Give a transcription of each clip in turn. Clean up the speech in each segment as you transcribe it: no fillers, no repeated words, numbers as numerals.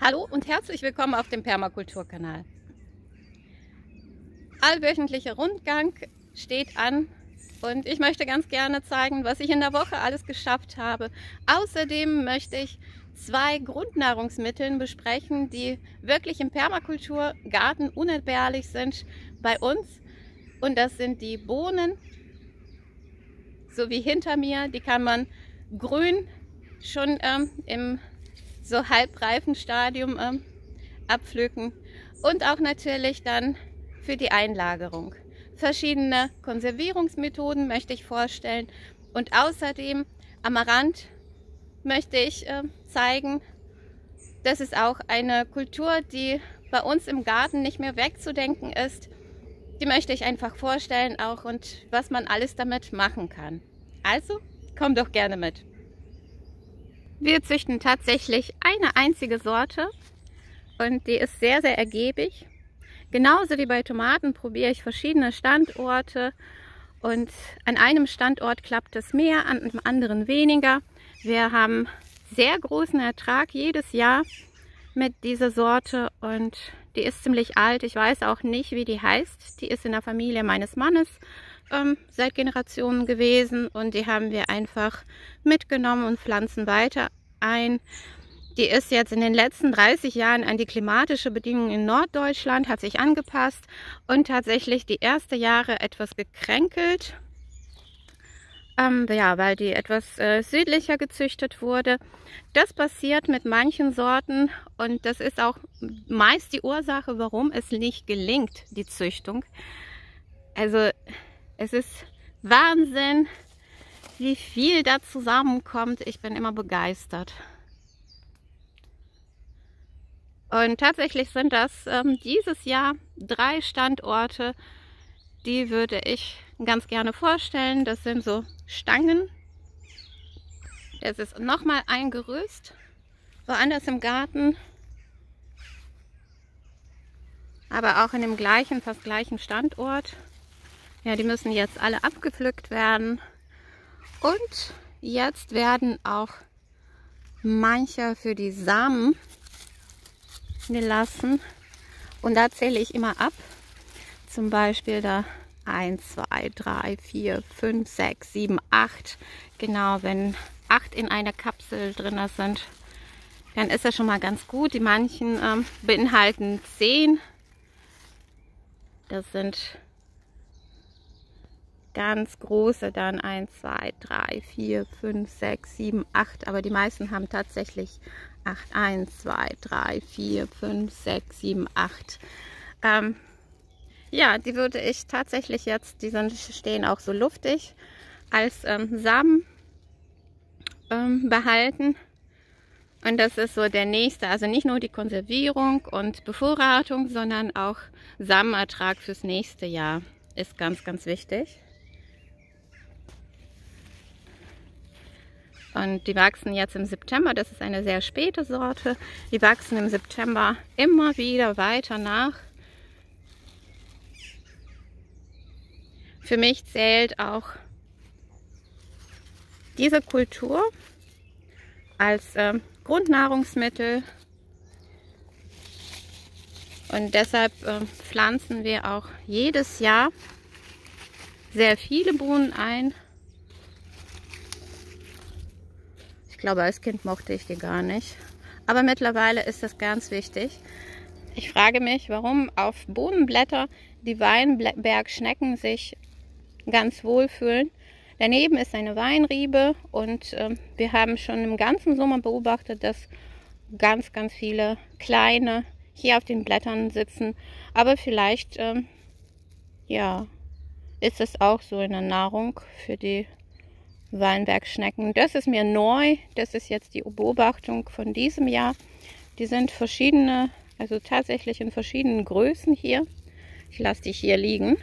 Hallo und herzlich willkommen auf dem Permakulturkanal. Allwöchentlicher Rundgang steht an und ich möchte ganz gerne zeigen, was ich in der Woche alles geschafft habe. Außerdem möchte ich 2 Grundnahrungsmittel besprechen, die wirklich im Permakulturgarten unentbehrlich sind bei uns. Und das sind die Bohnen, so wie hinter mir. Die kann man grün schon im so halbreifen Stadium abpflücken und auch natürlich dann für die Einlagerung. Verschiedene Konservierungsmethoden möchte ich vorstellen und außerdem am Rand möchte ich zeigen, das ist auch eine Kultur, die bei uns im Garten nicht mehr wegzudenken ist. Die möchte ich einfach vorstellen auch und was man alles damit machen kann. Also komm doch gerne mit. Wir züchten tatsächlich eine einzige Sorte und die ist sehr, sehr ergiebig. Genauso wie bei Tomaten probiere ich verschiedene Standorte und an einem Standort klappt es mehr, an einem anderen weniger. Wir haben sehr großen Ertrag jedes Jahr mit dieser Sorte und die ist ziemlich alt. Ich weiß auch nicht, wie die heißt. Die ist in der Familie meines Mannes seit Generationen gewesen und die haben wir einfach mitgenommen und pflanzen weiter ein. Die ist jetzt in den letzten 30 Jahren an die klimatische Bedingungen in Norddeutschland, hat sich angepasst und tatsächlich die ersten Jahre etwas gekränkelt, ja, weil die etwas südlicher gezüchtet wurde. Das passiert mit manchen Sorten und das ist auch meist die Ursache, warum es nicht gelingt, die Züchtung. Also es ist Wahnsinn, wie viel da zusammenkommt. Ich bin immer begeistert. Und tatsächlich sind das dieses Jahr 3 Standorte, die würde ich ganz gerne vorstellen. Das sind so Stangen. Das ist nochmal ein Gerüst, woanders im Garten, aber auch in dem gleichen, fast gleichen Standort. Ja, die müssen jetzt alle abgepflückt werden und jetzt werden auch manche für die Samen gelassen und da zähle ich immer ab, zum Beispiel da 1, 2, 3, 4, 5, 6, 7, 8, genau, wenn 8 in einer Kapsel drin sind, dann ist das schon mal ganz gut. Die manchen beinhalten 10, das sind ganz große, dann 1, 2, 3, 4, 5, 6, 7, 8, aber die meisten haben tatsächlich 8, 1, 2, 3, 4, 5, 6, 7, 8. Ja, die würde ich tatsächlich jetzt, die stehen auch so luftig, als Samen behalten. Und das ist so der nächste, also nicht nur die Konservierung und Bevorratung, sondern auch Samenertrag fürs nächste Jahr ist ganz, ganz wichtig. Und die wachsen jetzt im September, das ist eine sehr späte Sorte. Die wachsen im September immer wieder weiter nach. Für mich zählt auch diese Kultur als Grundnahrungsmittel. Und deshalb pflanzen wir auch jedes Jahr sehr viele Bohnen ein. Ich glaube, als Kind mochte ich die gar nicht. Aber mittlerweile ist das ganz wichtig. Ich frage mich, warum auf Bohnenblätter die Weinbergschnecken sich ganz wohl fühlen. Daneben ist eine Weinrebe und wir haben schon im ganzen Sommer beobachtet, dass ganz, ganz viele kleine hier auf den Blättern sitzen. Aber vielleicht ja, ist es auch so in der Nahrung für die Weinbergschnecken. Das ist mir neu, das ist jetzt die Beobachtung von diesem Jahr. Die sind verschiedene, also tatsächlich in verschiedenen Größen hier. Ich lasse die hier liegen.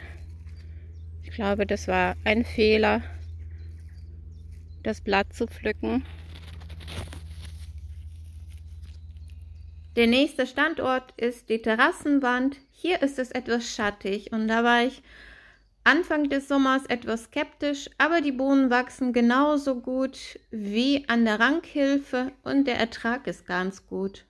Ich glaube, das war ein Fehler, das Blatt zu pflücken. Der nächste Standort ist die Terrassenwand. Hier ist es etwas schattig und da war ich Anfang des Sommers etwas skeptisch, aber die Bohnen wachsen genauso gut wie an der Rankhilfe und der Ertrag ist ganz gut.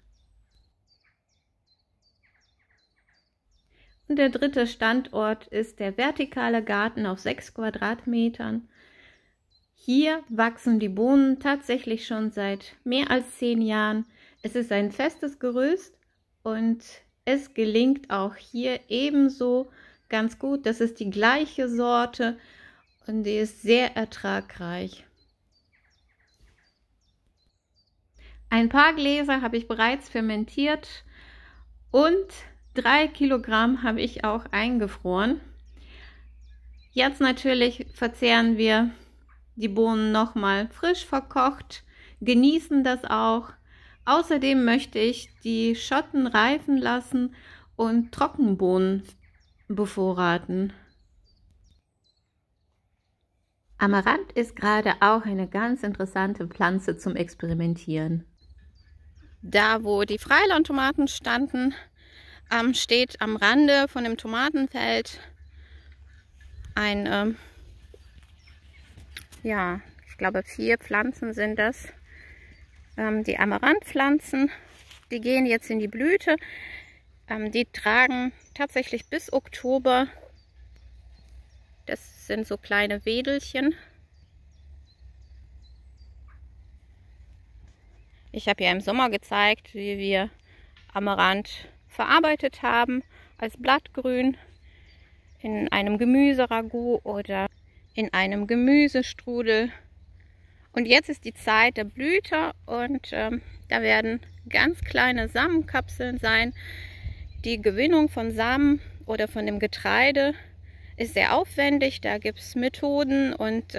Und der dritte Standort ist der vertikale Garten auf 6 Quadratmetern. Hier wachsen die Bohnen tatsächlich schon seit mehr als 10 Jahren. Es ist ein festes Gerüst und es gelingt auch hier ebenso ganz gut. Das ist die gleiche Sorte und die ist sehr ertragreich. Ein paar Gläser habe ich bereits fermentiert und 3 Kilogramm habe ich auch eingefroren. Jetzt natürlich verzehren wir die Bohnen nochmal frisch verkocht, genießen das auch. Außerdem möchte ich die Schotten reifen lassen und Trockenbohnen bevorraten. Amaranth ist gerade auch eine ganz interessante Pflanze zum Experimentieren. Da, wo die Freilandtomaten standen, steht am Rande von dem Tomatenfeld ein ja, ich glaube 4 Pflanzen sind das. Die Amaranthpflanzen, die gehen jetzt in die Blüte. Die tragen tatsächlich bis Oktober. Das sind so kleine Wedelchen. Ich habe ja im Sommer gezeigt, wie wir Amaranth verarbeitet haben als Blattgrün in einem Gemüseragout oder in einem Gemüsestrudel. Und jetzt ist die Zeit der Blüte und da werden ganz kleine Samenkapseln sein. Die Gewinnung von Samen oder von dem Getreide ist sehr aufwendig. Da gibt es Methoden und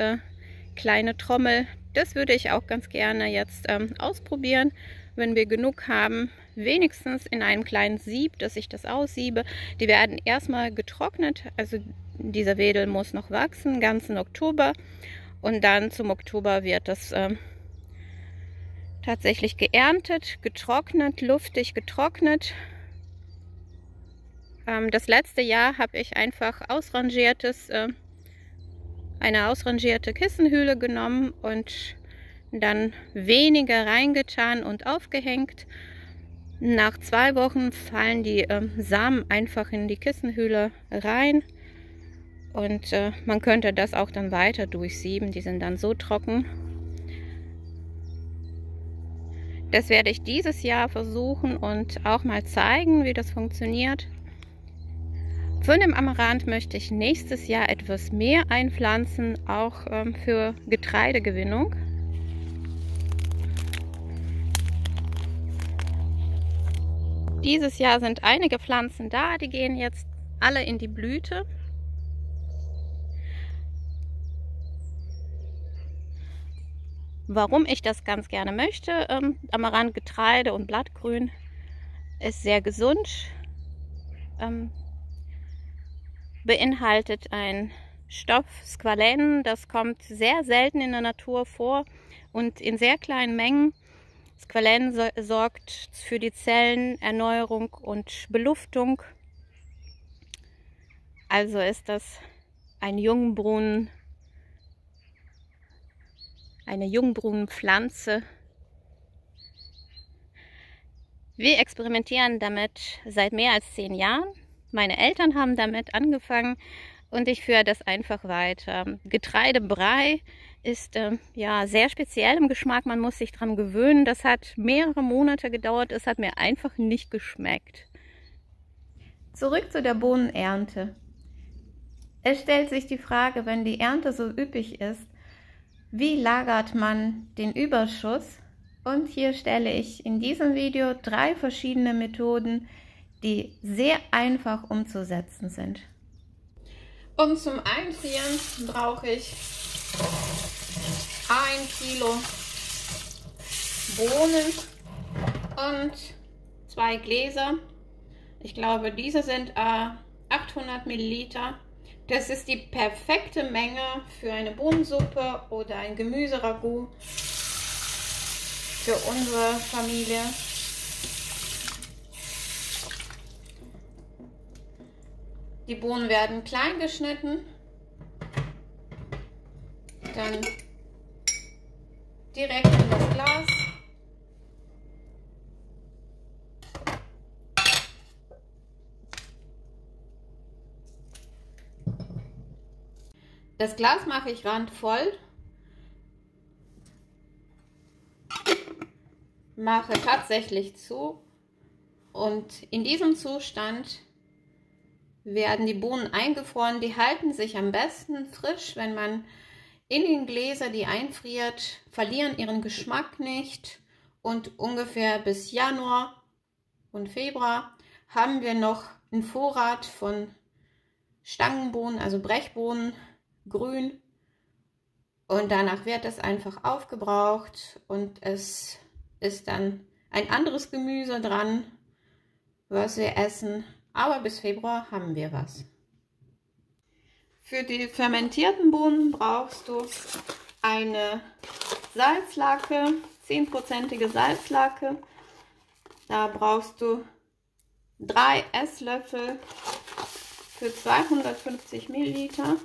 kleine Trommel. Das würde ich auch ganz gerne jetzt ausprobieren, wenn wir genug haben. Wenigstens in einem kleinen Sieb, dass ich das aussiebe. Die werden erstmal getrocknet, also dieser Wedel muss noch wachsen, ganzen Oktober. Und dann zum Oktober wird das tatsächlich geerntet, getrocknet, luftig getrocknet. Das letzte Jahr habe ich einfach eine ausrangierte Kissenhülle genommen und dann weniger reingetan und aufgehängt. Nach 2 Wochen fallen die Samen einfach in die Kissenhülle rein. Und man könnte das auch dann weiter durchsieben, die sind dann so trocken. Das werde ich dieses Jahr versuchen und auch mal zeigen, wie das funktioniert. Von dem Amaranth möchte ich nächstes Jahr etwas mehr einpflanzen, auch für Getreidegewinnung. Dieses Jahr sind einige Pflanzen da, die gehen jetzt alle in die Blüte. Warum ich das ganz gerne möchte, Amaranth, Getreide und Blattgrün ist sehr gesund, beinhaltet einen Stoff Squalen, das kommt sehr selten in der Natur vor und in sehr kleinen Mengen. Squalen sorgt für die Zellenerneuerung und Beluftung, also ist das ein Jungbrunnen. Eine Jungbrunnenpflanze. Wir experimentieren damit seit mehr als 10 Jahren. Meine Eltern haben damit angefangen und ich führe das einfach weiter. Getreidebrei ist ja sehr speziell im Geschmack. Man muss sich daran gewöhnen. Das hat mehrere Monate gedauert. Es hat mir einfach nicht geschmeckt. Zurück zu der Bohnenernte. Es stellt sich die Frage, wenn die Ernte so üppig ist, wie lagert man den Überschuss? Und hier stelle ich in diesem Video 3 verschiedene Methoden, die sehr einfach umzusetzen sind. Und zum Einfrieren brauche ich 1 Kilo Bohnen und 2 Gläser. Ich glaube, diese sind 800 Milliliter. Das ist die perfekte Menge für eine Bohnensuppe oder ein Gemüseragout für unsere Familie. Die Bohnen werden klein geschnitten, dann direkt in das Glas. Das Glas mache ich randvoll, mache tatsächlich zu und in diesem Zustand werden die Bohnen eingefroren. Die halten sich am besten frisch, wenn man in den Gläser die einfriert, verlieren ihren Geschmack nicht und ungefähr bis Januar und Februar haben wir noch einen Vorrat von Stangenbohnen, also Brechbohnen, grün, und danach wird es einfach aufgebraucht und es ist dann ein anderes Gemüse dran, was wir essen, aber bis Februar haben wir was. Für die fermentierten Bohnen brauchst du eine Salzlake, 10%ige Salzlake. Da brauchst du 3 Esslöffel für 250 Milliliter.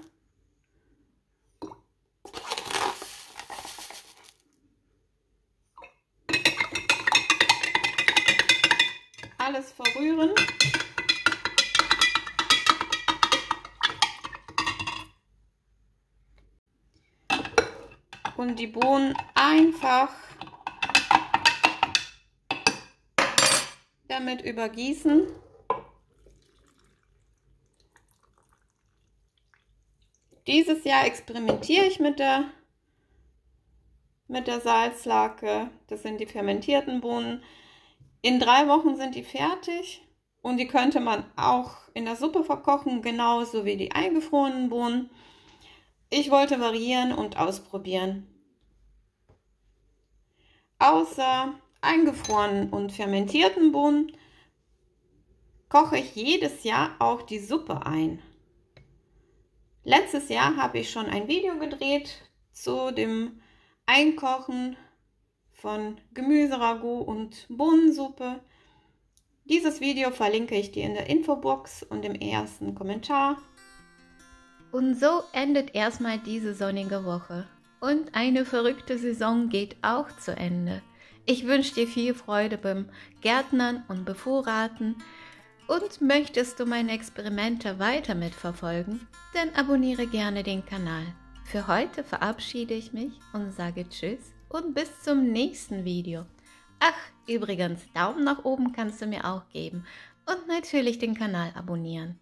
Alles verrühren. Und die Bohnen einfach damit übergießen. Dieses Jahr experimentiere ich mit der Salzlake. Das sind die fermentierten Bohnen. In 3 Wochen sind die fertig und die könnte man auch in der Suppe verkochen, genauso wie die eingefrorenen Bohnen. Ich wollte variieren und ausprobieren. Außer eingefrorenen und fermentierten Bohnen koche ich jedes Jahr auch die Suppe ein. Letztes Jahr habe ich schon ein Video gedreht zu dem Einkochen von Gemüseragout und Bohnensuppe. Dieses Video verlinke ich dir in der Infobox und im ersten Kommentar. Und so endet erstmal diese sonnige Woche. Und eine verrückte Saison geht auch zu Ende. Ich wünsche dir viel Freude beim Gärtnern und Bevorraten. Und möchtest du meine Experimente weiter mitverfolgen, dann abonniere gerne den Kanal. Für heute verabschiede ich mich und sage Tschüss und bis zum nächsten Video. Ach, übrigens, Daumen nach oben kannst du mir auch geben und natürlich den Kanal abonnieren.